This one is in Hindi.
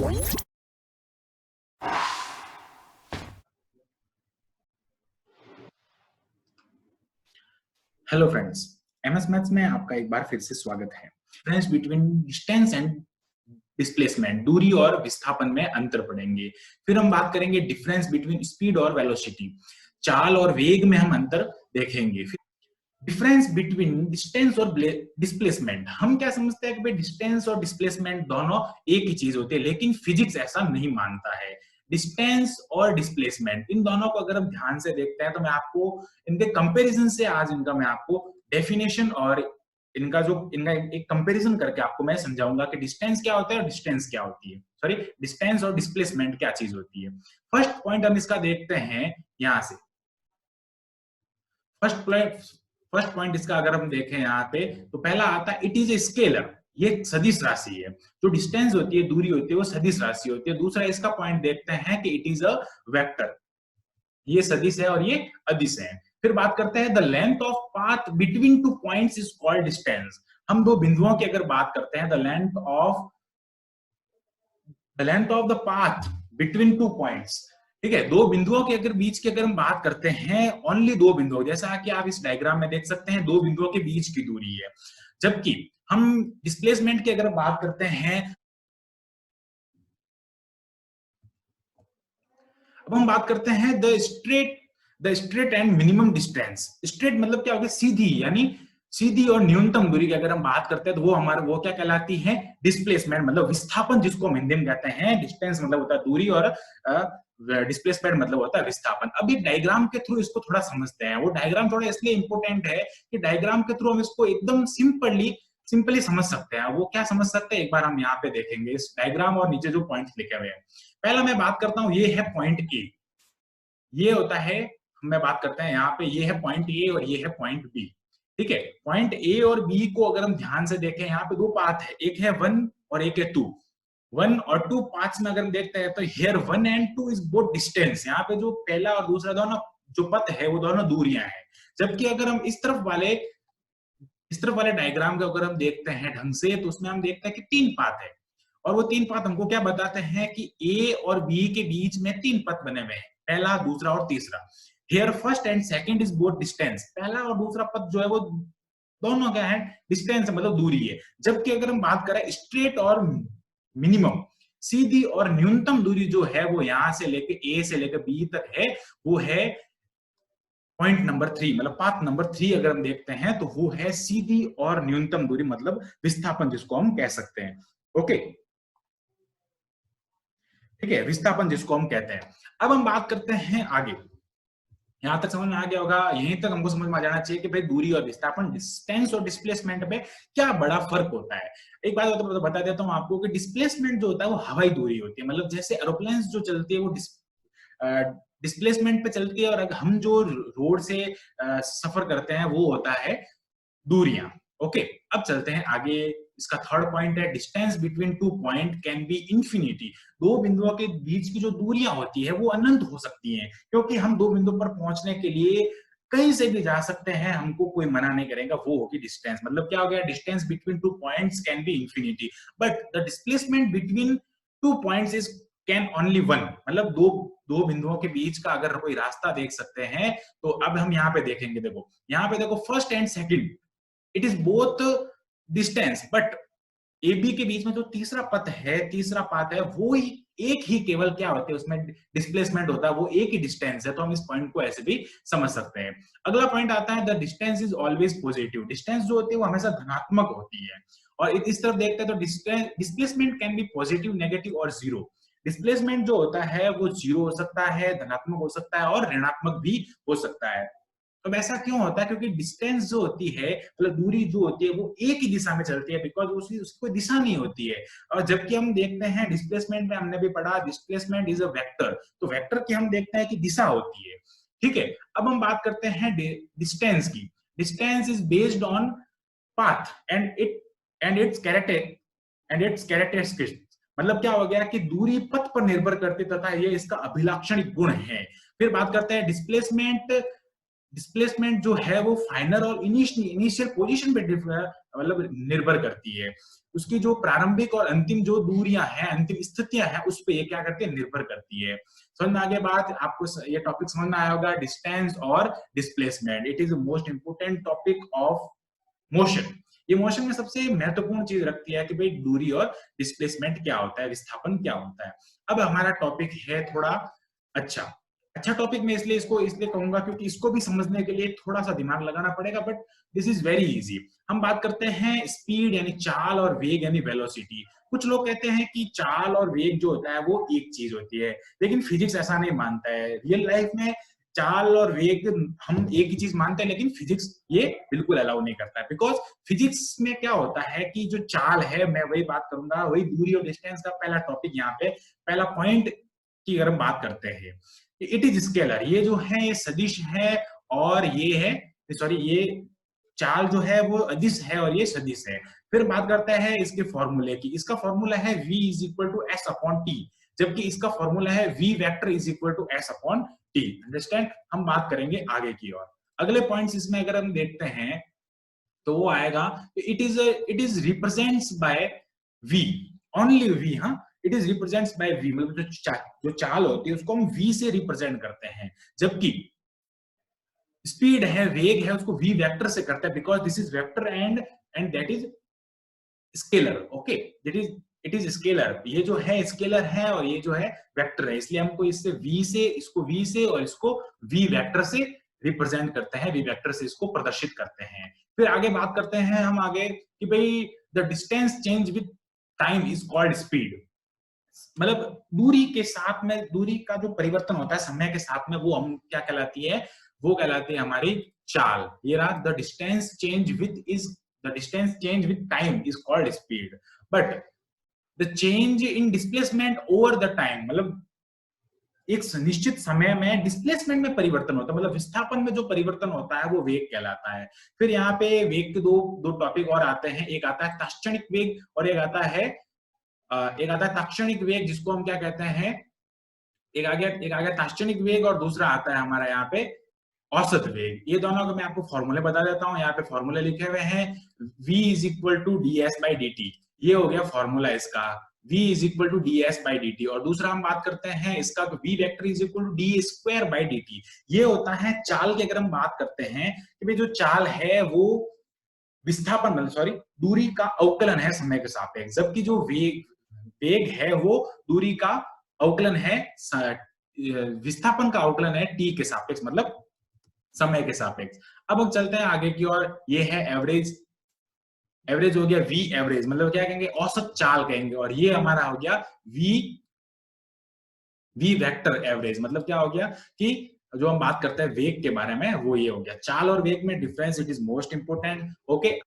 हेलो फ्रेंड्स, एमएस मैथ्स में आपका एक बार फिर से स्वागत है। Difference between distance and displacement, दूरी और विस्थापन में अंतर पढ़ेंगे। फिर हम बात करेंगे डिफरेंस बिटवीन स्पीड और वेलोसिटी, चाल और वेग में हम अंतर देखेंगे। फिर डिफरेंस बिटवीन डिस्टेंस और डिस्प्लेसमेंट, हम क्या समझते हैं कि भाई डिस्टेंस और डिस्प्लेसमेंट दोनों एक ही चीज होती है, लेकिन फिजिक्स ऐसा नहीं मानता है। डिस्टेंस और डिस्प्लेसमेंट, इन दोनों को अगर हम ध्यान से देखते हैं तो मैं आपको इनके कंपैरिजन से आज इनका मैं आपको डेफिनेशन और इनका एक कंपैरिजन करके आपको मैं समझाऊंगा कि डिस्टेंस क्या होता है और डिस्टेंस क्या होती है, सॉरी डिस्टेंस और डिस्प्लेसमेंट क्या चीज होती है। फर्स्ट पॉइंट हम इसका देखते हैं यहां से। फर्स्ट पॉइंट इसका अगर हम देखें यहाँ पे तो पहला आता है इट इज ए स्केलर, ये सदिश राशि है। जो डिस्टेंस होती है, दूरी होती है, वो सदिश राशि होती है। दूसरा इसका पॉइंट देखते हैं कि इट इज अ वेक्टर, ये सदिश है और ये अदिश है। फिर बात करते हैं the length of path between two points is called distance. हम दो बिंदुओं की अगर बात करते हैं, the length of the path between two points, ठीक है, दो बिंदुओं के अगर बीच की अगर हम बात करते हैं, ओनली दो बिंदुओं, जैसा कि आप इस डायग्राम में देख सकते हैं, दो बिंदुओं के बीच की दूरी है। जबकि हम डिस्प्लेसमेंट की अगर बात करते हैं, अब हम बात करते हैं the straight and minimum distance. Straight मतलब क्या होगा, सीधी, यानी सीधी और न्यूनतम दूरी की अगर हम बात करते हैं तो वो क्या कहलाती है, डिस्प्लेसमेंट मतलब विस्थापन, जिसको हम हिंदी में कहते हैं। डिस्टेंस मतलब होता है दूरी और डिस्प्लेसमेंट मतलब होता है विस्थापन। अब एक डायग्राम के थ्रू इसको थोड़ा समझते हैं। वो डायग्राम थोड़ा इसलिए इंपॉर्टेंट है कि डायग्राम के थ्रू हम इसको एकदम सिंपली समझ सकते हैं। वो क्या समझ सकते हैं, एक बार हम यहाँ पे देखेंगे इस डायग्राम और नीचे जो पॉइंट्स लिखे हुए हैं। पहला मैं बात करता हूं, ये है पॉइंट ए, ये होता है, मैं बात करते हैं यहाँ पे, ये है पॉइंट ए और ये है पॉइंट बी। ठीक है, पॉइंट ए और बी को अगर हम ध्यान से देखें, यहाँ पे दो पाथ है, एक है 1 और एक है 2। 1 और 2 पाथ्स में अगर हम देखते हैं तो here 1 and 2 is both distance. यहाँ पे जो पहला और दूसरा दोनों जो पथ है वो दोनों दूरियां हैं। जबकि अगर हम इस तरफ वाले डायग्राम को अगर हम देखते हैं ढंग से, तो उसमें हम देखते हैं कि 3 पाथ है। और वो 3 पाथ हमको क्या बताते हैं कि ए और बी के बीच में 3 पथ बने हुए हैं, पहला, दूसरा और तीसरा। Here first and second is both distance, पहला और दूसरा पथ जो है वो दोनों क्या है, डिस्टेंस मतलब दूरी है। जबकि अगर हम बात करें स्ट्रेट और मिनिमम, सीधी और न्यूनतम दूरी जो है वो यहां से लेके ए से लेकर बी तक है, वो है पॉइंट नंबर 3, मतलब पाथ नंबर 3 अगर हम देखते हैं तो वो है सीधी और न्यूनतम दूरी मतलब विस्थापन, जिसको हम कह सकते हैं। ओके, ठीक है, विस्थापन जिसको हम कहते हैं। अब हम बात करते हैं आगे। यहां तक समझ में आ गया होगा, यहीं तक हमको समझ में आ जाना चाहिए कि भाई दूरी और विस्थापन, डिस्टेंस और डिस्प्लेसमेंट में क्या बड़ा फर्क होता है। एक बात तो बता देता हूं आपको कि डिस्प्लेसमेंट जो होता है वो हवाई दूरी होती है, मतलब जैसे एरोप्लेन जो चलती है वो डिस्प्लेसमेंट पे चलती है, और अगर हम जो रोड से सफर करते हैं वो होता है दूरियां। ओके, अब चलते हैं आगे। इसका थर्ड पॉइंट है distance between two point can be infinity. दो बिंदुओं के बीच की जो दूरियां होती है वो अनंत हो सकती हैं, क्योंकि हम दो बिंदु पर पहुंचने के लिए कहीं से भी जा सकते हैं, हमको कोई मना नहीं करेगा। वो होगी डिस्टेंस। मतलब क्या हो गया, distance between two points can be infinity, but the displacement between two points is can only one. मतलब दो दो बिंदुओं के बीच का अगर कोई रास्ता देख सकते हैं, तो अब हम यहाँ पे देखेंगे। देखो यहाँ पे देखो, first and second it is both distance, but A B के बीच में जो तीसरा पथ है, तीसरा पाथ है, वो ही एक ही केवल क्या होते हैं, उसमें डिस्प्लेसमेंट होता है, वो एक ही डिस्टेंस है। तो हम इस पॉइंट को ऐसे भी समझ सकते हैं। अगला पॉइंट आता है the distance is always positive. Distance जो होती है वो हमेशा धनात्मक होती है। और इस तरफ देखते हैं तो displacement can be positive, negative और जीरो। डिस्प्लेसमेंट जो होता है वो जीरो हो सकता है, धनात्मक हो सकता है और ऋणात्मक भी हो सकता है। तो ऐसा क्यों होता है, क्योंकि डिस्टेंस जो होती है, मतलब दूरी जो होती है, वो एक ही दिशा में चलती है, बिकॉज उसकी कोई दिशा नहीं होती है। और जबकि हम देखते हैं डिस्प्लेसमेंट में, हमने भी पढ़ा डिस्प्लेसमेंट इज अ वेक्टर, तो वेक्टर की हम देखते हैं कि दिशा होती है। ठीक है, अब हम बात करते हैं डिस्टेंस की। Distance is based on path and it's characteristics. मतलब क्या हो गया कि दूरी पथ पर निर्भर करती, तथा ये इसका अभिलाक्षणिक गुण है। फिर बात करते हैं डिस्प्लेसमेंट जो है वो फाइनल और इनिशियल पोजीशन पे मतलब निर्भर करती है। उसकी जो प्रारंभिक और अंतिम जो दूरियां हैं, अंतिम स्थितियां हैं, उस पे ये क्या करती है, निर्भर करती है। समझ में आगे बात, आपको ये टॉपिक समझ में आया होगा, डिस्टेंस और displacement. It is the most important topic of motion. ये मोशन में सबसे महत्वपूर्ण चीज रखती है कि भाई दूरी और डिस्प्लेसमेंट क्या होता है, विस्थापन क्या होता है। अब हमारा टॉपिक है थोड़ा अच्छा अच्छा टॉपिक, मैं इसलिए कहूंगा क्योंकि इसको भी समझने के लिए थोड़ा सा दिमाग लगाना पड़ेगा, but this is very easy. हम बात करते हैं स्पीड यानी चाल और वेग यानी वेलोसिटी। कुछ लोग कहते हैं कि चाल और वेग जो होता है वो एक चीज होती है, लेकिन फिजिक्स ऐसा नहीं मानता है। रियल लाइफ में चाल और वेग हम एक ही चीज मानते हैं, लेकिन फिजिक्स ये बिल्कुल अलाउ नहीं करता है। बिकॉज फिजिक्स में क्या होता है कि जो चाल है, मैं वही बात करूंगा, वही दूरी और डिस्टेंस का पहला टॉपिक यहाँ पे, पहला पॉइंट की अगर हम बात करते हैं, इट इज स्केलर। ये जो है ये सदिश है, और ये है, सॉरी, ये चाल जो है वो अदिश है और ये सदिश है। फिर बात करते हैं इसके फॉर्मूले की। इसका फॉर्मूला है v is equal to S upon T, जबकि इसका फॉर्मूला है v vector is equal to S upon T. Understand? हम बात करेंगे आगे की ओर। अगले पॉइंट्स इसमें अगर हम देखते हैं तो वो आएगा, it is represents by v, only v। हाँ, it is represents by v, मतलब जो चाल होती है उसको हम v से रिप्रेजेंट करते हैं, जबकि स्पीड है, वेग है, उसको v वेक्टर से करते हैं, because this is vector and that is scalar. Okay, that is, it is scalar. ये जो है स्केलर है और ये जो है वेक्टर है, इसलिए हमको इससे v से, इसको v से और इसको v वेक्टर से रिप्रेजेंट करते हैं, v वेक्टर से इसको प्रदर्शित करते हैं। फिर आगे बात करते हैं हम आगे कि भाई the distance change with time is called speed. मतलब दूरी के साथ में, दूरी का जो परिवर्तन होता है समय के साथ में, वो हम क्या कहलाती है, वो कहलाती है हमारी चाल। ये रहा, the distance change with time is called speed, but the change in displacement over the time, मतलब एक निश्चित समय में डिस्प्लेसमेंट में परिवर्तन होता है, मतलब विस्थापन में जो परिवर्तन होता है वो वेग कहलाता है। फिर यहाँ पे वेग के दो टॉपिक और आते हैं, एक आता है तात्क्षणिक वेग और एक आता है तात्क्षणिक वेग, जिसको हम क्या कहते हैं, एक आ गया तात्क्षणिक वेग और दूसरा आता है हमारा यहाँ पे औसत वेग। ये दोनों को मैं आपको फॉर्मूले बता देता हूँ, यहाँ पे फॉर्मूले लिखे हुए हैं। v is equal to D S by D T, ये हो गया फॉर्मूला इसका, v is equal to D S by D T. और दूसरा हम बात करते हैं इसका, तो v vector is equal to D square by D T. ये होता है चाल की। अगर हम बात करते हैं कि भाई जो चाल है वो विस्थापन, सॉरी, दूरी का अवकलन है समय के सापेक्ष, जबकि जो वेग है वो दूरी का अवकलन है, विस्थापन का अवकलन है टी के सापेक्ष, मतलब समय के सापेक्ष। अब हम चलते हैं आगे की ओर। ये है एवरेज। एवरेज हो गया वी एवरेज, मतलब क्या कहेंगे, औसत चाल कहेंगे। और ये हमारा हो गया वी वेक्टर एवरेज, मतलब क्या हो गया कि जो हम बात करते हैं वेग के बारे में, वो ये हो गया। चाल और वेग में difference, it is most important. Okay,